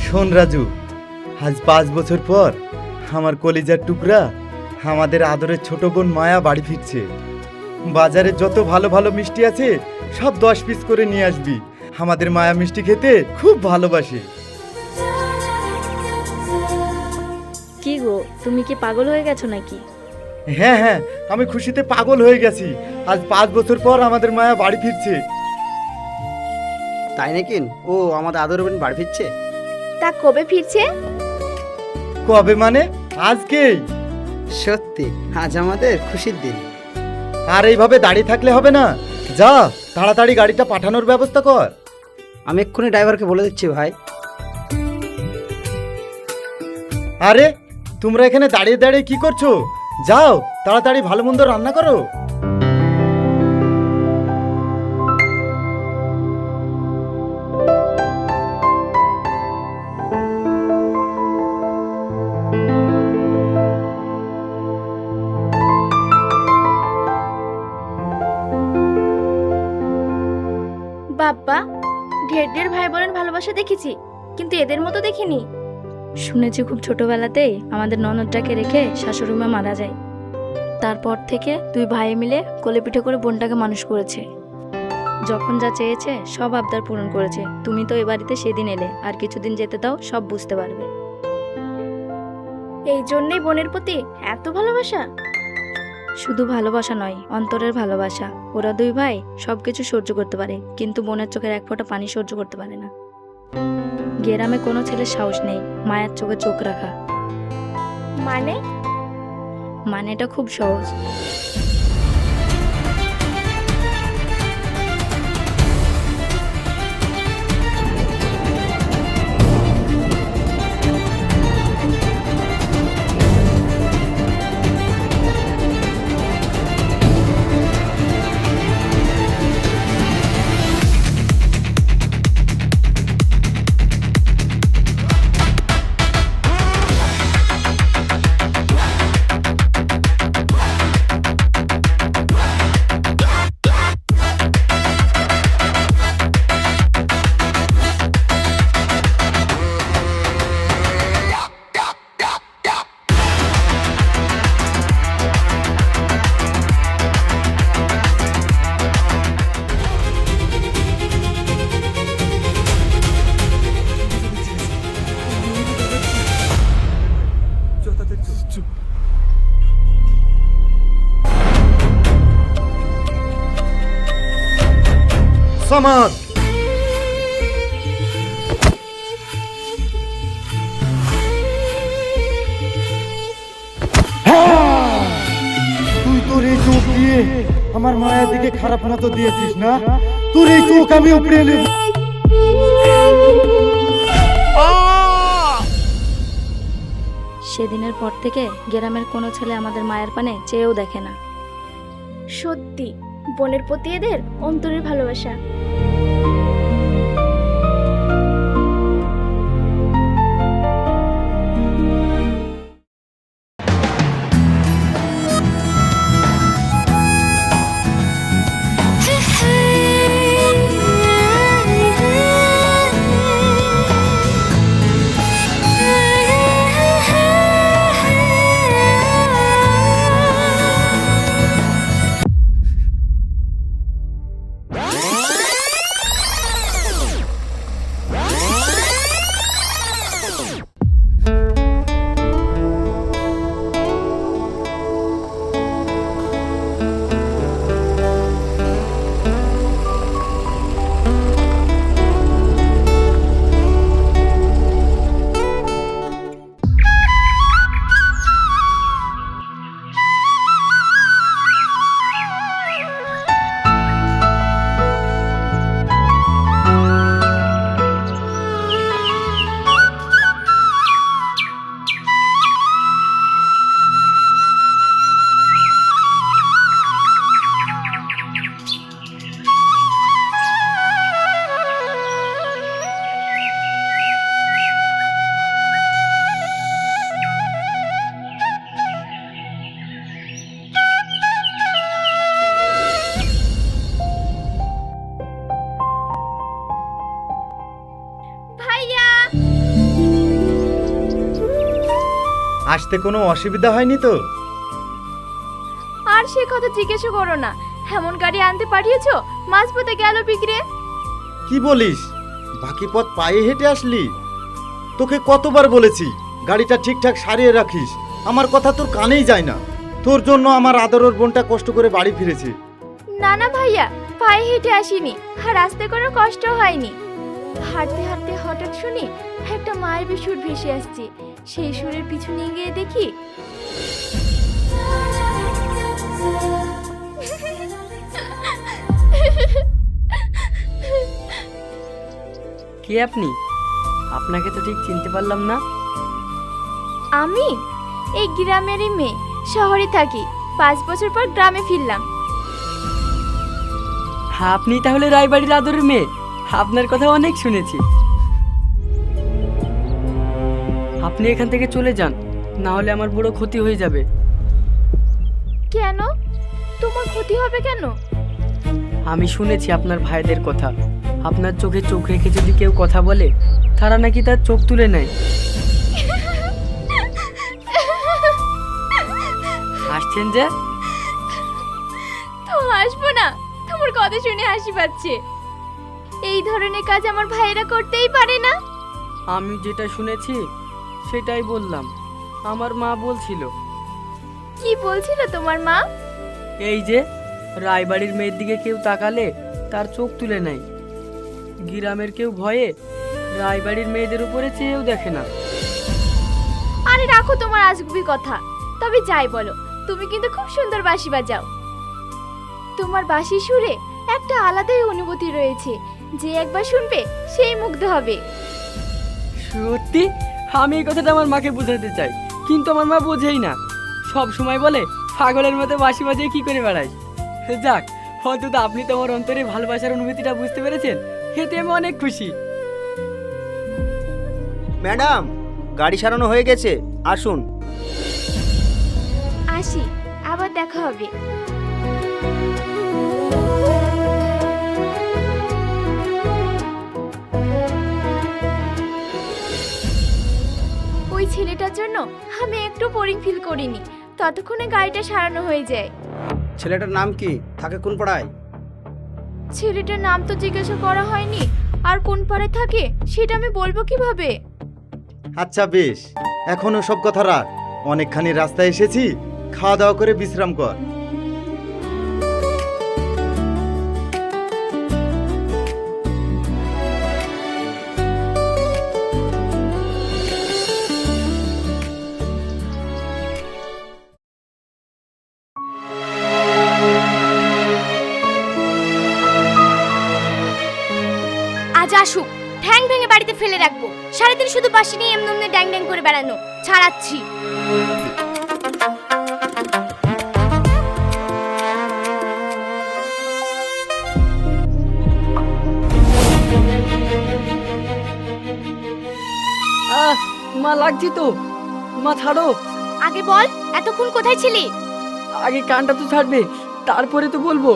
শোন রাজু, আজ 5 বছর পর আমার কলিজার টুকরা আমাদের আদরের ছোট বোন মায়া বাড়ি ফিরছে। বাজারে যত ভালো ভালো মিষ্টি আছে সব 10 পিস করে নিয়ে আসবি। আমাদের মায়া মিষ্টি খেতে খুব ভালোবাসে। কি গো, তুমি কি পাগল হয়ে গেছো নাকি? হ্যাঁ হ্যাঁ, আমি খুশিতে পাগল হয়ে গেছি। আজ 5 বছর পর আমাদের মায়া বাড়ি ফিরছে। তাই নাকি? ও আমাদের আদর বোন বাড়ি ফিরছে? তা কবে ফিরছে? কবে মানে? আজকেই। সত্যি আজ আমাদের খুশির দিন। আর এইভাবে দাঁড়িয়ে থাকলে হবে না, যা তাড়াতাড়ি গাড়িটা পাঠানোর ব্যবস্থা কর। আমি এক্ষুনি ড্রাইভারকে বলে দিচ্ছি ভাই। আরে তোমরা এখানে দাঁড়িয়ে দাঁড়িয়ে কি করছো? যাও তাড়াতাড়ি ভালো মন্দ রান্না করো। বাবা, ঢের ঢের ভাই বোনের ভালোবাসা দেখেছি, কিন্তু এদের মতো দেখিনি। শুনেছি খুব ছোটবেলাতেই আমাদের ননদটাকে রেখে শাশুড়ি মা মারা যায়। তারপর থেকে দুই ভাই মিলে কোলে পিঠে করে বোনটাকে মানুষ করেছে। যখন যা চেয়েছে সব আবদার পূরণ করেছে। তুমি তো এ বাড়িতে সেদিন এলে, আর কিছুদিন যেতে দাও, সব বুঝতে পারবে। এই জন্যই বোনের প্রতি এত ভালোবাসা। শুধু ভালোবাসা নয়, অন্তরের ভালোবাসা। ওরা দুই ভাই সবকিছু সহ্য করতে পারে, কিন্তু বোনের চোখের এক ফোঁটা পানি সহ্য করতে পারে না। গ্রামে কোনো ছেলের সাহস নেই মায়ের চোখে চোখ রাখা। মানেটা খুব সহজ। সমাজ তুই তোর এই চোখ দিয়ে আমার মায়ের দিকে খারাপ নজর দিয়েছিস না? তোর এই চোখ আমি উপড়ে নেব। সেদিনের পর থেকে গ্রামের কোনো ছেলে আমাদের মায়ের পানে চেয়েও দেখে না। সত্যি বোনের প্রতি এদের অন্তরের ভালোবাসা। আসতে কোনো অসুবিধা হয়নি তো? আর সে কথা জিজ্ঞেস করো না, এমন গাড়ি আনতে পাঠিয়েছো মাঝপথে গেল বিগড়ে। কি বলিস, বাকি পথ পায়ে হেঁটে আসলি? তোকে কতবার বলেছি গাড়িটা ঠিকঠাক সারিয়ে রাখিস, আমার কথা তোর কানেই যায় না। তোর জন্য আমার আদরের বোনটা কষ্ট করে বাড়ি ফিরেছে। না না ভাইয়া, পায়ে হেঁটে আসিনি, আর রাস্তায় কোনো কষ্ট হয়নি। হাঁটতে হাঁটতে হঠাৎ শুনি একটা মায়ের সুর ভেসে আসছে। সেই সুরের পিছু নিয়ে গিয়ে দেখি কে আপনি? আপনাকে তো ঠিক চিনতে পারলাম না। আমি এই গ্রামেরই মেয়ে, শহরে থাকি। 5 বছর পর গ্রামে ফিরলাম। আপনি তাহলে রায়বাড়ির আদরের মেয়ে? আপনার কথা অনেক শুনেছি। আপনি এখান থেকে চলে যান, না হলে আমার বড় ক্ষতি হয়ে যাবে। কেন? তোমার ক্ষতি হবে কেন? আমি শুনেছি আপনার ভাইদের কথা। আপনার চোখে চোখ রেখে যদি কেউ কথা বলে, তারা নাকি তার চোখ তুলে নেয়। হাসছেন যে? তো হাসবো না, তোমার কথা শুনে হাসি পাচ্ছে। এই ধরনের কাজ আমার ভাইয়েরা করতেই পারে না। আমি যেটা শুনেছি সেটাই বললাম। আমার মা বলছিল। কি বলছিল তোমার মা? এই যে রায়বাড়ির মেয়ের দিকে কেউ তাকালে তার চোখ তুলে নেয়। গ্রামের কেউ ভয়ে রায়বাড়ির মেয়েদের উপরে চেয়েও দেখে না। আরে রাখো তোমার আজগুবি কথা। তবে যাই বলো, তুমি কিন্তু খুব সুন্দর বাঁশি বাজাও। তোমার বাঁশি সুরে একটা আলাদাই অনুভূতি রয়েছে, যে একবার শুনবে সেই মুগ্ধ হবে। সত্যি? আমি এই কথাটা আমার মাকে বোঝাতে চাই, কিন্তু আমার মা বোঝেই না। সব সময় বলে পাগলের মতো বাঁশি বাজিয়ে কি করে বেড়াই। যাক, অন্তত আপনি তো আমার অন্তরে ভালোবাসার অনুভূতিটা বুঝতে পেরেছেন, এতে আমি অনেক খুশি। ম্যাডাম, গাড়ি সারানো হয়ে গেছে, আসুন। আসি, আবার দেখা হবে। ওই ছেলেটার জন্য আমি একটু বোরিং ফিল করিনি, ততক্ষণে গাড়িটা সারানো হয়ে যায়। ছেলেটার নাম কি, থাকে কোন পাড়ায়? ছেলেটার নাম তো জিজ্ঞাসা করা হয়নি, আর কোন পাড়ায় থাকে সেটা আমি বলবো কিভাবে? আচ্ছা বেশ, এখন সব কথা রাখ। অনেকখানি রাস্তায় এসেছি, খাওয়া দাওয়া করে বিশ্রাম কর। আজ আসুক, ঠ্যাং ভেঙে বাড়িতে ফেলে রাখবো। সারাদিন শুধু বাসি নিয়ে এমনি ড্যাং ড্যাং করে বেড়ানো, ছাড়াচ্ছি। মা লাগছি তো, মা ছাড়ো। আগে বল, এতক্ষণ কোথায় ছিলি? আগে কানটা তো ছাড়বে, তারপরে তো বলবো।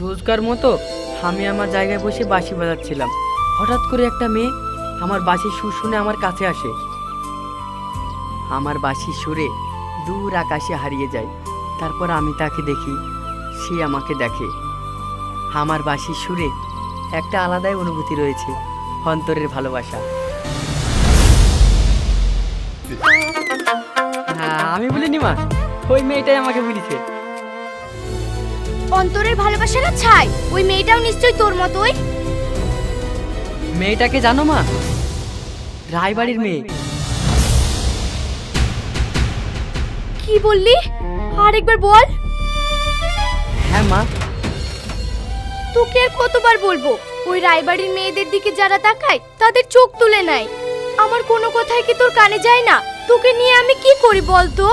রোজকার মতো আমি আমার জায়গায় বসে বাঁশি বাজাচ্ছিলাম। হঠাৎ করে একটা মেয়ে আমার বাঁশির সুর শুনে আমার কাছে আসে। আমার বাঁশির সুরে দূর আকাশে হারিয়ে যায়। তারপর আমি তাকে দেখি, সে আমাকে দেখে। আমার বাঁশির সুরে একটা আলাদাই অনুভূতি রয়েছে, অন্তরের ভালোবাসা। হ্যাঁ, আমি বলিনি মা, ওই মেয়েটাই আমাকে বলেছে। অন্তরের ভালোবাসা না ছাই, ওই মেয়েটাও নিশ্চয়ই তোর মতোই। মেয়েটাকে জানো মা? রায়বাড়ির মেয়ে। কি বললি? আরেকবার বল। হ্যাঁ মা। তোকে আর কতবার বলবো, ওই রায়বাড়ির মেয়েদের দিকে যারা তাকায় তাদের চোখ তুলে নেয়। আমার কোনো কথাই কি তোর কানে যায় না? তোকে নিয়ে আমি কি করি বলতো?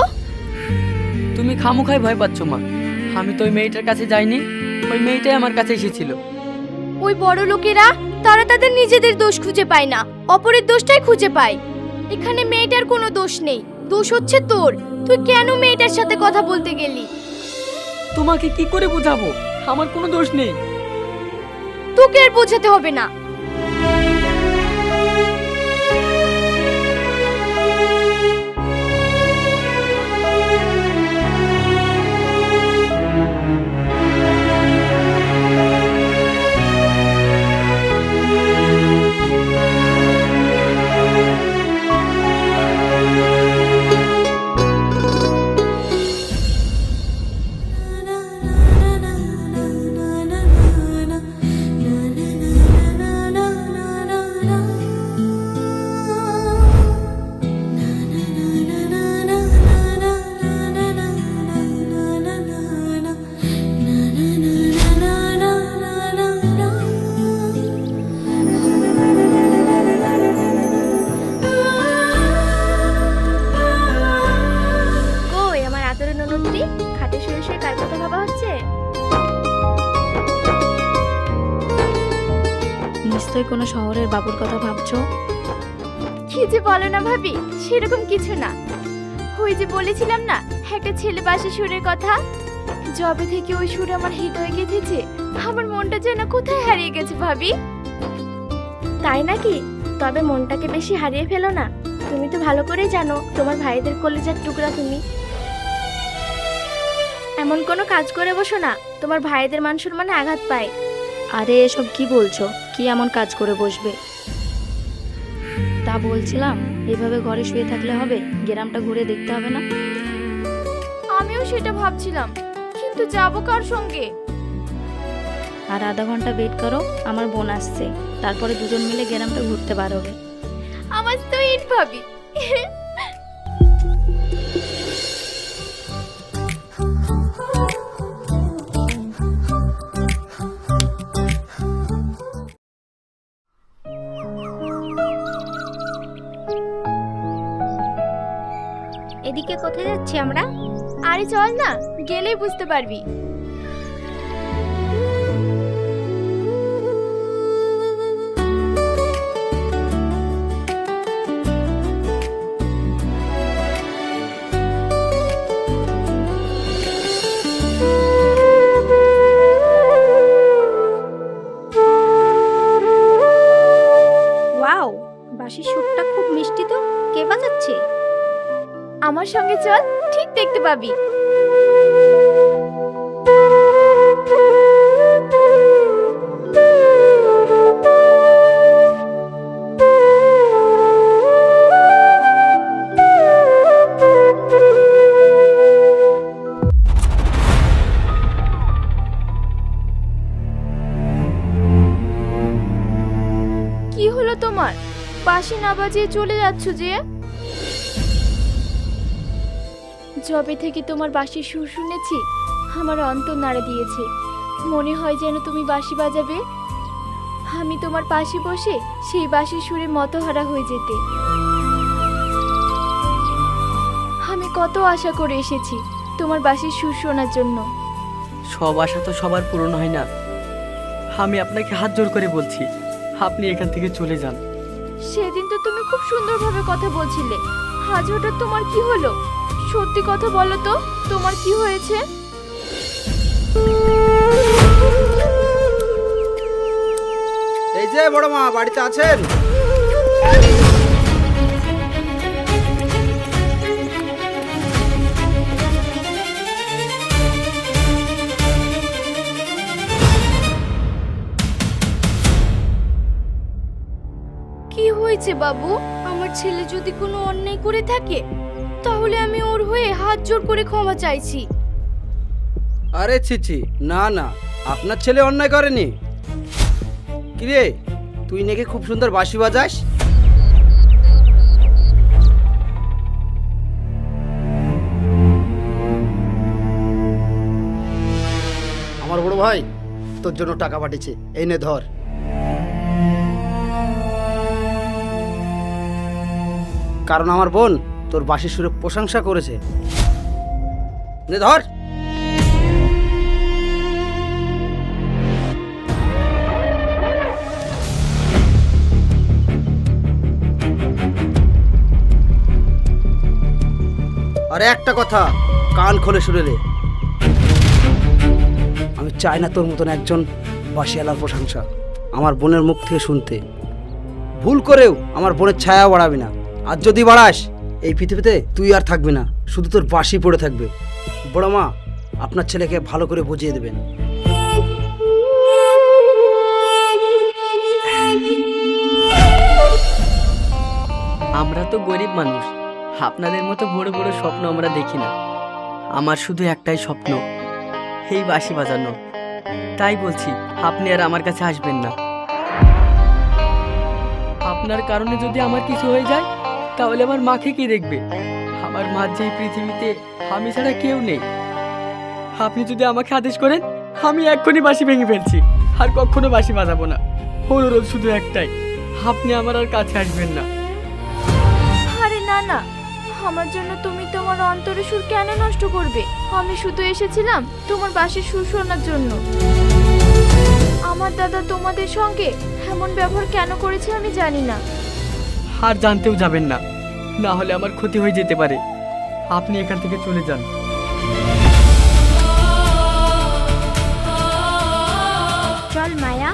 তুমি খামোখাই ভয় পাচ্ছ মা। আমি তো ওই মেয়েটার কাছে যাইনি, ওই মেয়েটাই আমার কাছে এসেছিল। ওই বড় লোকেরা তারা তাদের নিজেদের দোষ খুঁজে পায় না, অপরের দোষটাই খুঁজে পায়। এখানে মেয়েটার কোনো দোষ নেই, দোষ হচ্ছে তোর। তুই কেন মেয়েটার সাথে কথা বলতে গেলি? তোমাকে কি করে বোঝাবো? আমার কোনো দোষ নেই। তোকে আর বোঝাতে হবে না। নিশ্চয়ই কোনো শহরের বাবুর কথা ভাবছো। কি যে বলো না ভাবি, সেরকম কিছু না। ওই যে বলেছিলাম না একটা ছেলে বাসে সুরের কথা, যবে থেকে ওই সুর আমার হৃদয়ে গেঁথেছে, আমার মনটা যেন কোথায় হারিয়ে গেছে ভাবি। তাই নাকি? তবে মনটাকে বেশি হারিয়ে ফেলো না। তুমি তো ভালো করেই জানো তোমার ভাইদের কলেজার টুকরা তুমি। এমন কোনো কাজ করে বসো না, তোমার ভাইদের মান সম্মানে আঘাত পায়। আরে এসব কি বলছো? কি এমন কাজ করে বসবে? তা বলছিলাম, এভাবে ঘরে শুয়ে থাকলে হবে? গ্রামটা ঘুরে দেখতে হবে না? আমিও সেটা ভাবছিলাম, কিন্তু যাবো কার সঙ্গে? আর আধা ঘন্টা ওয়েট করো, আমার বোন আসছে, তারপরে দুজন মিলে গ্রামটা ঘুরতে পারবে। আমার তো ইট ভাবি। এদিকে কোথায় যাচ্ছি আমরা? আরে চল না, গেলেই বুঝতে পারবি। ওয়াও, বাঁশির সুরটা খুব মিষ্টি তো। কে বাজাচ্ছে? আমার সঙ্গে চল, ঠিক দেখতে পাবি। কি হলো তোমার? বাঁশি না বাজিয়ে চলে যাচ্ছ যে? যবে থেকে তোমার বাঁশির সুর শুনেছি, আমার অন্তর নাড়া দিয়েছে। মনে হয় যেন তুমি বাঁশি বাজাবে, আমি তোমার পাশে বসে সেই বাঁশির সুরে মতহারা হয়ে যেতে। আমি কত আশা করে এসেছি তোমার বাঁশির সুর শোনার জন্য। সব আশা তো সবার পূরণ হয় না। আমি আপনাকে হাত জোর করে বলছি, আপনি এখান থেকে চলে যান। সেদিন তো তুমি খুব সুন্দরভাবে কথা বলছিলে, আজ হঠাৎ তোমার কি হলো? সত্যি কথা বলো তো, তোমার কি হয়েছে? এই যে বড় মা বাড়িতে আছেন? কি হয়েছে বাবু? আমার ছেলে যদি কোনো অন্যায় করে থাকে, তাহলে আমি ওর হয়ে হাত জোর করে ক্ষমা চাইছি। আরে ছিছি, না না, আপনার ছেলে অন্যায় করেনি। কিরে, তুই নাকি খুব সুন্দর বাঁশি বাজাস? আমার বড় ভাই তোর জন্য টাকা পাঠিয়েছে, এই নে ধর। কারণ আমার বোন তোর বাঁশির সুরে প্রশংসা করেছে। নে ধর। আরে একটা কথা কান খোলে শুনে রে, আমি চাই না তোর মতন একজন বাঁশিওয়ালার প্রশংসা আমার বোনের মুখ থেকে শুনতে। ভুল করেও আমার বোনের ছায়া বাড়াবি না, আর যদি বাড়াস এই পৃথিবীতে তুই আর থাকবি না, শুধু তোর বাঁশি পড়ে থাকবে। বড় মা, আপনার ছেলেকে ভালো করে বুঝিয়ে দেবেন। আমরা তো গরিব মানুষ, আপনাদের মতো বড় বড় স্বপ্ন আমরা দেখি না। আমার শুধু একটাই স্বপ্ন, এই বাঁশি বাজানো। তাই বলছি, আপনি আর আমার কাছে আসবেন না। আপনার কারণে যদি আমার কিছু হয়ে যায়, তাহলে আমার মাকে কি দেখবে? আমার মার যে পৃথিবীতে আমি ছাড়া কেউ নেই। আপনি যদি আমাকে আদেশ করেন, আমি এক্ষুনি বাঁশি ভেঙে ফেলছি, আর কখনো বাঁশি বাজাবো না। অনুরোধ শুধু একটাই, আপনি আমার আর কাছে আসবেন না। আরে না না, আমার জন্য তুমি তোমার অন্তরের সুর কেন নষ্ট করবে? আমি শুধু এসেছিলাম তোমার বাঁশির সুর শোনার জন্য। আমার দাদা তোমাদের সঙ্গে এমন ব্যবহার কেন করেছে আমি জানি না। আর জানতেও যাবেন না, না হলে আমার ক্ষতি হয়ে যেতে পারে। আপনি এখান থেকে চলে যান। চল মায়া।